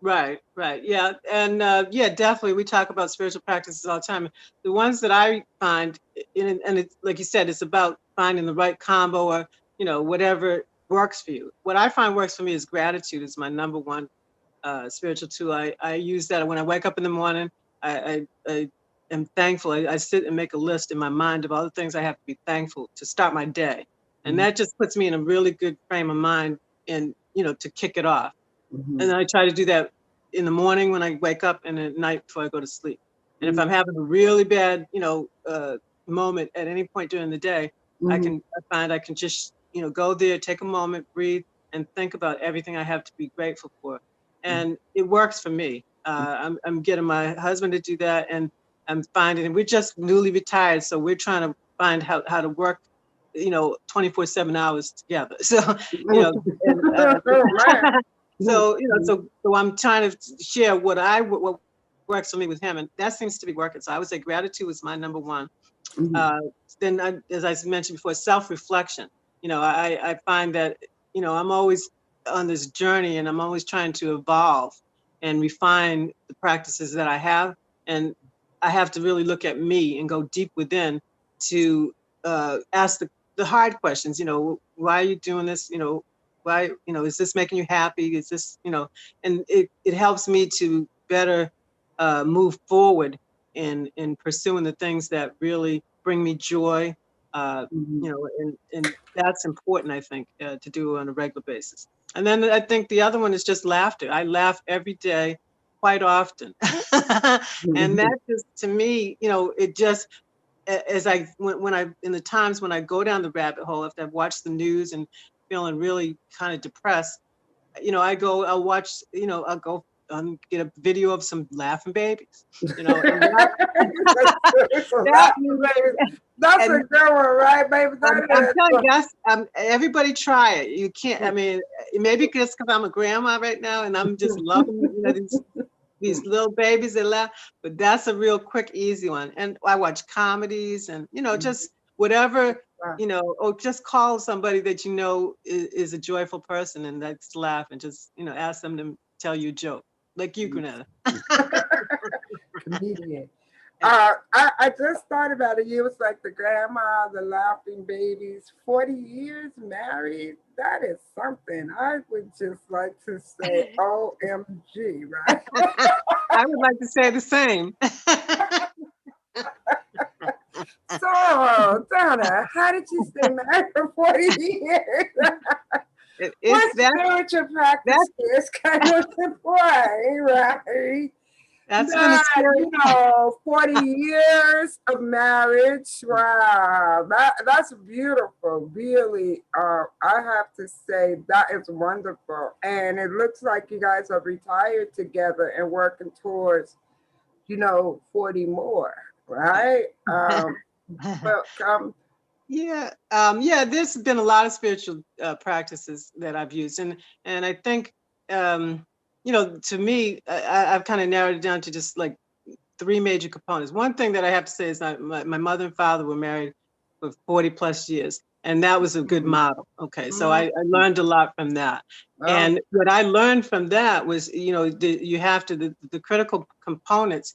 Speaker 3: Right, right. Yeah. And yeah, definitely. We talk about spiritual practices all the time. The ones that I find, and it's like you said, it's about finding the right combo or, whatever works for you. What I find works for me is gratitude is my number one spiritual tool. I use that when I wake up in the morning. I am thankful. I sit and make a list in my mind of all the things I have to be thankful to start my day. And
Speaker 2: Mhm,
Speaker 3: that just puts me in a really good frame of mind and, to kick it off. And
Speaker 2: mhm,
Speaker 3: then I try to do that in the morning when I wake up and at night before I go to sleep. And if
Speaker 2: mhm,
Speaker 3: I'm having a really bad, moment at any point during the day,
Speaker 2: mhm,
Speaker 3: I find I can just, go there, take a moment, breathe, and think about everything I have to be grateful for. And it works for me. I'm getting my husband to do that, and I'm finding, and we're just newly retired, so we're trying to find how to work, 24 7 hours together. So, you know,
Speaker 2: mhm.
Speaker 3: and
Speaker 2: Right.
Speaker 3: so I'm trying to share what works for me with him, and that seems to be working. So I would say gratitude is my number one.
Speaker 2: Mhm,
Speaker 3: Uh, then, as I mentioned before, self-reflection. I find that I'm always on this journey, and I'm always trying to evolve and refine the practices that I have, and I have to really look at me and go deep within to ask the hard questions. Why are you doing this? Why, is this making you happy? Is this, and it helps me to better move forward in pursuing the things that really bring me joy.
Speaker 2: mhm.
Speaker 3: And that's important, I think, to do on a regular basis. And then I think the other one is just laughter. I laugh every day, quite often, and
Speaker 2: Mhm.
Speaker 3: that just, to me, it just as when I in the times when I go down the rabbit hole, after I've watched the news and feeling really kind of depressed, I'll watch, I'll go get a video of some laughing babies, and
Speaker 2: It's a
Speaker 3: that,
Speaker 2: lot, baby. That's a
Speaker 3: and
Speaker 2: good one, right, baby?
Speaker 3: I'm
Speaker 2: That
Speaker 3: telling
Speaker 2: is.
Speaker 3: you, everybody try it. You can't, I mean, maybe just because I'm a grandma right now and I'm just loving, these little babies that laugh, but that's a real quick, easy one. And I watch comedies and, just whatever, or just call somebody that is a joyful person and likes to laugh and just, ask them to tell you a joke, like you, Granetta.
Speaker 2: Comedian. I just thought about it. You was like the grandma, the laughing babies, 40 years married. That is something. I would just like to say OMG, right?
Speaker 3: I would like to say the same.
Speaker 2: So, Donna, how did you stay married for 40 years?
Speaker 3: It's
Speaker 2: What spiritual practices kind of play, right?
Speaker 3: That's been a
Speaker 2: That,
Speaker 3: scary.
Speaker 2: 40 years of marriage. Wow. That's beautiful. Really. I have to say that is wonderful. And it looks like you guys are retired together and working towards, 40 more, right? But
Speaker 3: There's been a lot of spiritual practices that I've used, and I think, to me, I've kind of narrowed it down to just like 3 major components. One thing that I have to say is that my mother and father were married for 40 plus years, and that was a good model. Okay, so I learned a lot from that. And what I learned from that was, you have to, the critical components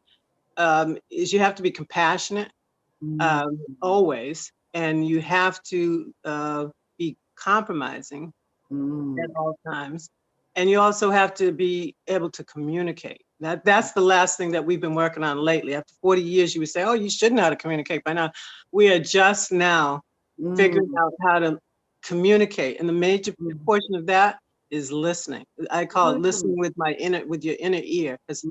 Speaker 3: is you have to be compassionate always, and you have to be compromising at all times, and you also have to be able to communicate. That's the last thing that we've been working on lately. After 40 years, you would say, "Oh, you should know how to communicate by now." We are just now figuring out how to communicate, and the major portion of that is listening. I call it listening with your inner ear, because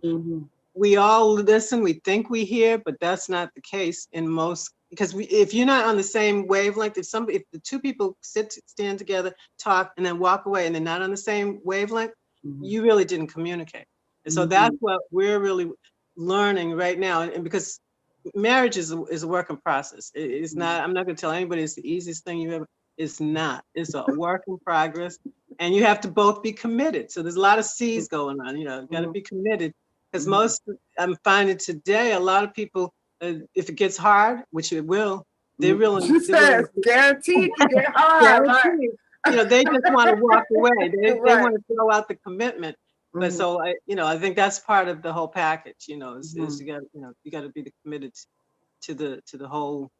Speaker 3: we all listen, we think we hear, but that's not the case in most, because if you're not on the same wavelength, if the 2 people stand together, talk, and then walk away, and they're not on the same wavelength, you really didn't communicate. And so that's what we're really learning right now. And because marriage is a work in process. It's not, I'm not going to tell anybody it's the easiest thing you ever, it's not. It's a work in progress, and you have to both be committed. So there's a lot of C's going on, you got to be committed. Because I'm finding today, a lot of people, if it gets hard, which it will, they're willing.
Speaker 2: She says, guaranteed to get hard, right?
Speaker 3: They just want to walk away. They
Speaker 2: Right.
Speaker 3: want to throw out the commitment. But so I think that's part of the whole package. Is you got to be committed to the whole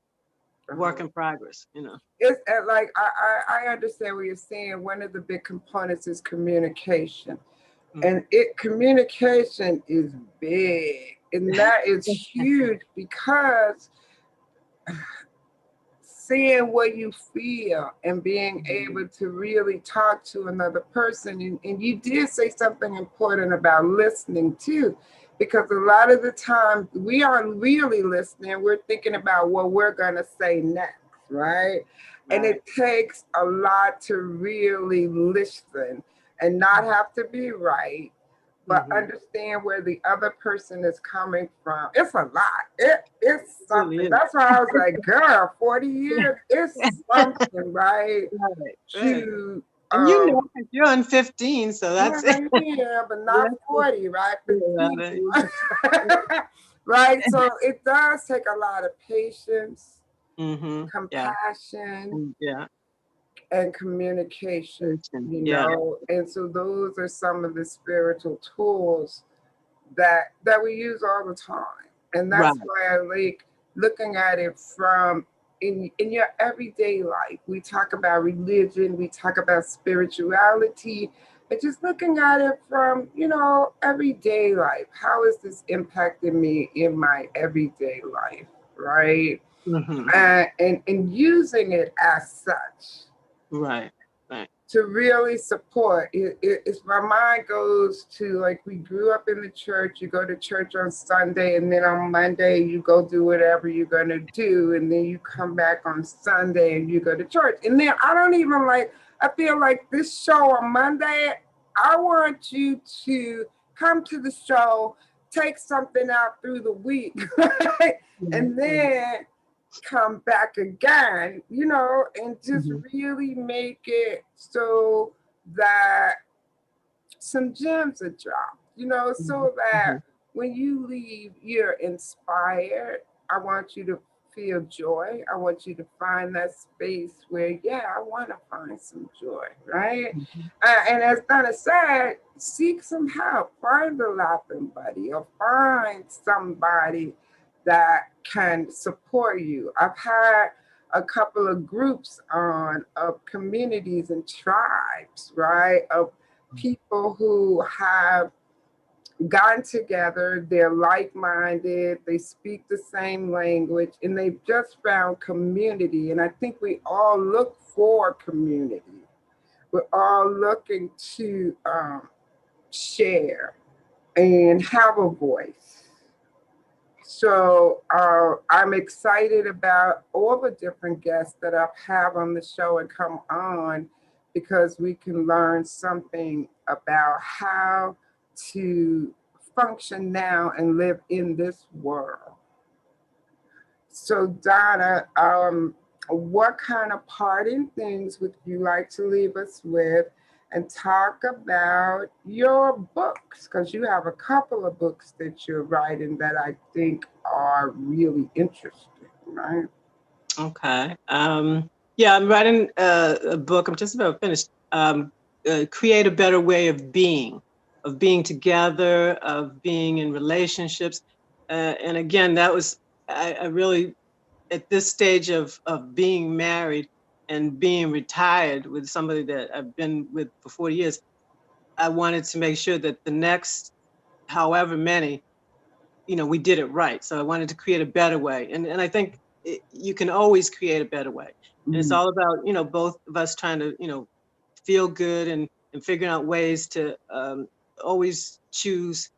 Speaker 3: work in progress.
Speaker 2: It's like I understand what you're saying. One of the big components is communication. And communication is big, and that is huge, because seeing what you feel and being able to really talk to another person. And you did say something important about listening too, because a lot of the time we aren't really listening. We're thinking about what we're going to say next, right? And it takes a lot to really listen and not have to be right, but understand where the other person is coming from. It's a lot. It's something. Really, that's why I was like, girl, 40 years, it's something, right? To,
Speaker 3: and you're on 15, so that's it.
Speaker 2: Yeah, but not 40, right? 15. Right? So it does take a lot of patience, compassion, and communication, and so those are some of the spiritual tools that we use all the time. And that's why I like looking at it from in your everyday life. We talk about religion, we talk about spirituality, but just looking at it from, everyday life. How is this impacting me in my everyday life, right? And using it as such.
Speaker 3: Right. Right.
Speaker 2: to really support. It's my mind goes to, like, we grew up in the church. You go to church on Sunday, and then on Monday you go do whatever you're gonna do, and then you come back on Sunday and you go to church. And then I don't even like. I feel like this show on Monday. I want you to come to the show, take something out through the week, right? And then come back again, and just
Speaker 3: Mm-hmm.
Speaker 2: really make it so that some gems are dropped, so
Speaker 3: Mm-hmm.
Speaker 2: that when you leave, you're inspired. I want you to feel joy. I want you to find that space where, yeah, I want to find some joy, right?
Speaker 3: Mm-hmm.
Speaker 2: And as Donna said, seek some help. Find a laughing buddy or find somebody that can support you. I've had a couple of groups on of communities and tribes, right? Of people who have gotten together, they're like minded, they speak the same language, and they've just found community. And I think we all look for community. We're all looking to share and have a voice. So I'm excited about all the different guests that I've had on the show and come on, because we can learn something about how to function now and live in this world. So Donna, what kind of parting things would you like to leave us with, and talk about your books? Because you have a couple of books that you're writing that I think are really interesting, right?
Speaker 3: Okay. Yeah, I'm writing a book. I'm just about finished. Create a better way of being together, of being in relationships. And again, that was I really at this stage of being married and being retired with somebody that I've been with for 40 years. I wanted to make sure that the next however many, we did it right. So I wanted to create a better way. And I think you can always create a better way. And it's
Speaker 2: Mm-hmm.
Speaker 3: all about, both of us trying to, feel good and figuring out ways to always choose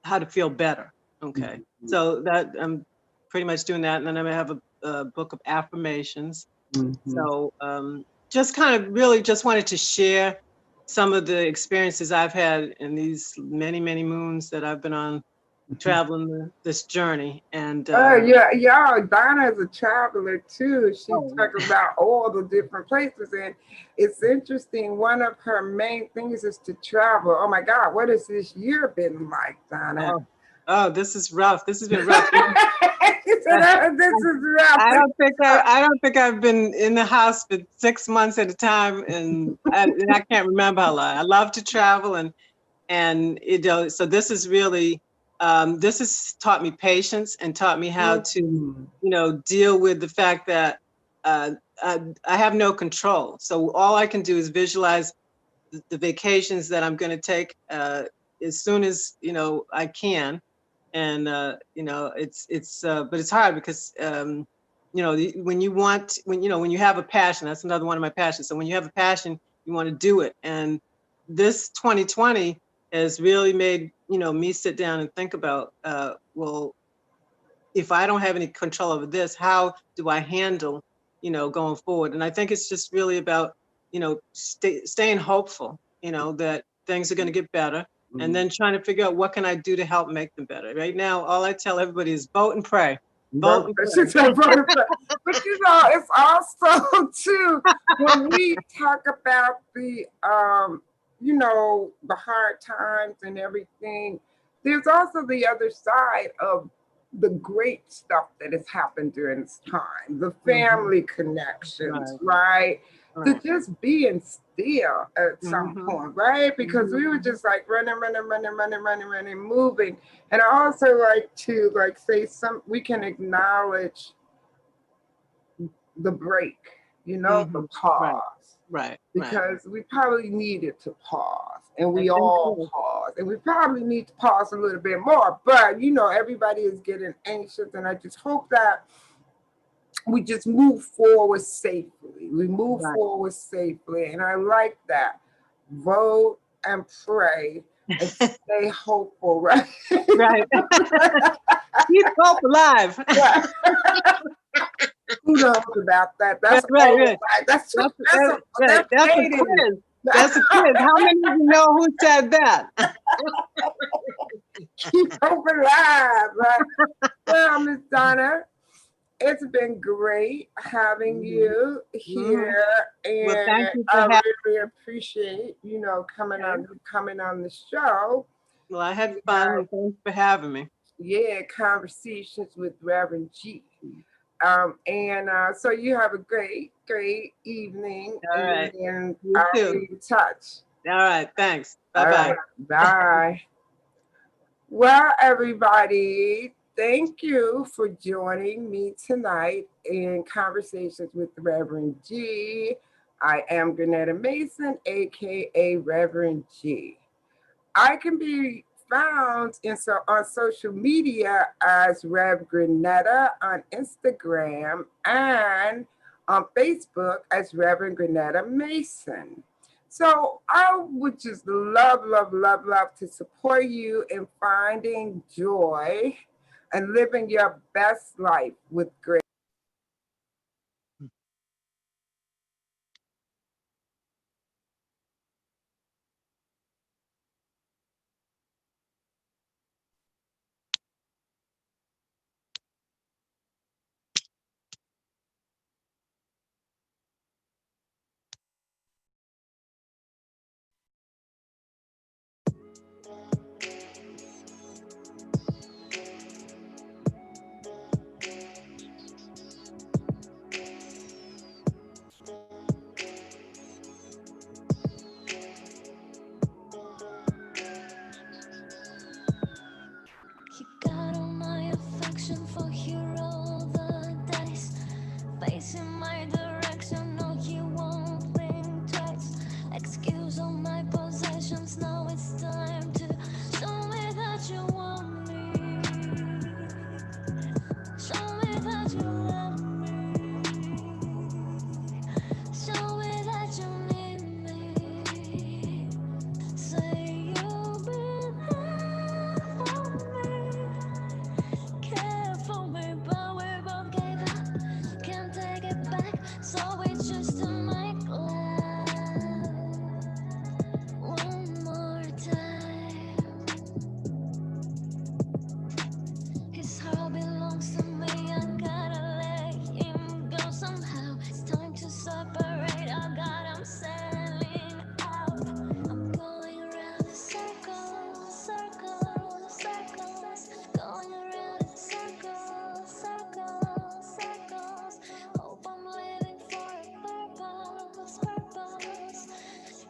Speaker 3: how to feel better. Okay. So that I'm pretty much doing that. And then I'm gonna have a book of affirmations.
Speaker 2: Mm-hmm.
Speaker 3: So just kind of really just wanted to share some of the experiences I've had in these many, many moons that I've been on traveling this journey. And
Speaker 2: Oh yeah, yeah. Donna is a traveler too. She
Speaker 3: oh,
Speaker 2: talks about all the different places, and it's interesting. One of her main things is to travel. Oh my God, what has this year been like, Donna?
Speaker 3: oh, oh, this is rough. This has been rough.
Speaker 2: She said, "Oh, this is rough."
Speaker 3: I don't think I've been in the house for 6 months at a time, and I can't remember how long. I love to travel, and so this is really this has taught me patience and taught me how to
Speaker 2: Mhm.
Speaker 3: deal with the fact that uh, I have no control. So all I can do is visualize the vacations that I'm going to take as soon as I can. And but it's hard because when you want when you have a passion, that's another one of my passions. So when you have a passion, you want to do it. And this 2020 has really made me sit down and think about well, if I don't have any control over this, how do I handle going forward? And I think it's just really about staying hopeful, that things are going to get better, and then trying to figure out what can I do to help make them better. Right now, all I tell everybody is vote and pray, vote
Speaker 2: But
Speaker 3: and
Speaker 2: she
Speaker 3: pray.
Speaker 2: said, but it's also too, when we talk about the hard times and everything, there's also the other side of the great stuff that has happened during this time, the
Speaker 3: Mhm.
Speaker 2: family connections,
Speaker 3: Right,
Speaker 2: right? To
Speaker 3: right.
Speaker 2: just being still at some
Speaker 3: Hmm.
Speaker 2: point, right? Because
Speaker 3: Hmm.
Speaker 2: we were just like running, running, running, running, running, running, moving. And I also like to like say we can acknowledge the break, the
Speaker 3: Hmm. Right,
Speaker 2: pause,
Speaker 3: right, right.
Speaker 2: because we probably needed to pause, and
Speaker 3: I
Speaker 2: we
Speaker 3: think
Speaker 2: all
Speaker 3: so.
Speaker 2: pause, and we probably need to pause a little bit more. But everybody is getting anxious, and I just hope that we just move forward safely. We move
Speaker 3: Right.
Speaker 2: forward safely. And I like that. Vote and pray and stay hopeful, right?
Speaker 3: Right. Keep hope alive.
Speaker 2: Right. Who knows about that?
Speaker 3: Right,
Speaker 2: That's
Speaker 3: right,
Speaker 2: all
Speaker 3: right.
Speaker 2: right.
Speaker 3: Right.
Speaker 2: That's
Speaker 3: That's a
Speaker 2: dating.
Speaker 3: quiz. That's a quiz. How many of you know who said that?
Speaker 2: Keep hope alive, right? Well, Miss Donna, it's been great having
Speaker 3: Mhm.
Speaker 2: you
Speaker 3: Mhm.
Speaker 2: here,
Speaker 3: Well, thank
Speaker 2: and
Speaker 3: you for
Speaker 2: I
Speaker 3: having
Speaker 2: really appreciate
Speaker 3: me.
Speaker 2: coming on the show.
Speaker 3: Well, I had
Speaker 2: We
Speaker 3: fun,
Speaker 2: have
Speaker 3: and thanks for having me.
Speaker 2: conversations with Reverend G. So you have a great evening,
Speaker 3: All right.
Speaker 2: and
Speaker 3: You
Speaker 2: I'll
Speaker 3: too.
Speaker 2: be in touch.
Speaker 3: All right. Thanks.
Speaker 2: All
Speaker 3: Bye-bye.
Speaker 2: right, bye. Well, everybody, thank you for joining me tonight in Conversations with Reverend G. I am Grenetta Mason, aka Reverend G. I can be found on social media as Rev Grenetta on Instagram and on Facebook as Reverend Grenetta Mason. So I would just love to support you in finding joy and living your best life with grace.
Speaker 1: You got all my affection for hero the days. Facing my direction, no, you won't think twice. Excuse all my possessions, now it's time to show me that you want me. Show me that you love me. Show me that you need me. Say you'll be there for me. Care for me, but we both gave up. Can't take it back, so we choose to make love one more time. His heart belongs to me, I gotta let him go somehow. It's time to separate, I got him sailing out. I'm going around in circles, circles, circles. Going around in circles, circles, circles. Hope I'm living for a purpose, purpose.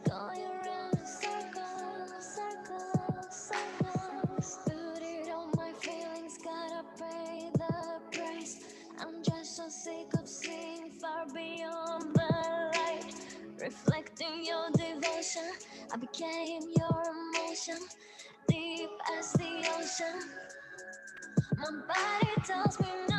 Speaker 1: Going around in circles, circles, circles. Booted all my feelings, gotta pay the price. I'm just so sick of seeing far beyond the light. Reflecting your devotion, I became your emotion. Deep as the ocean, my body tells me no.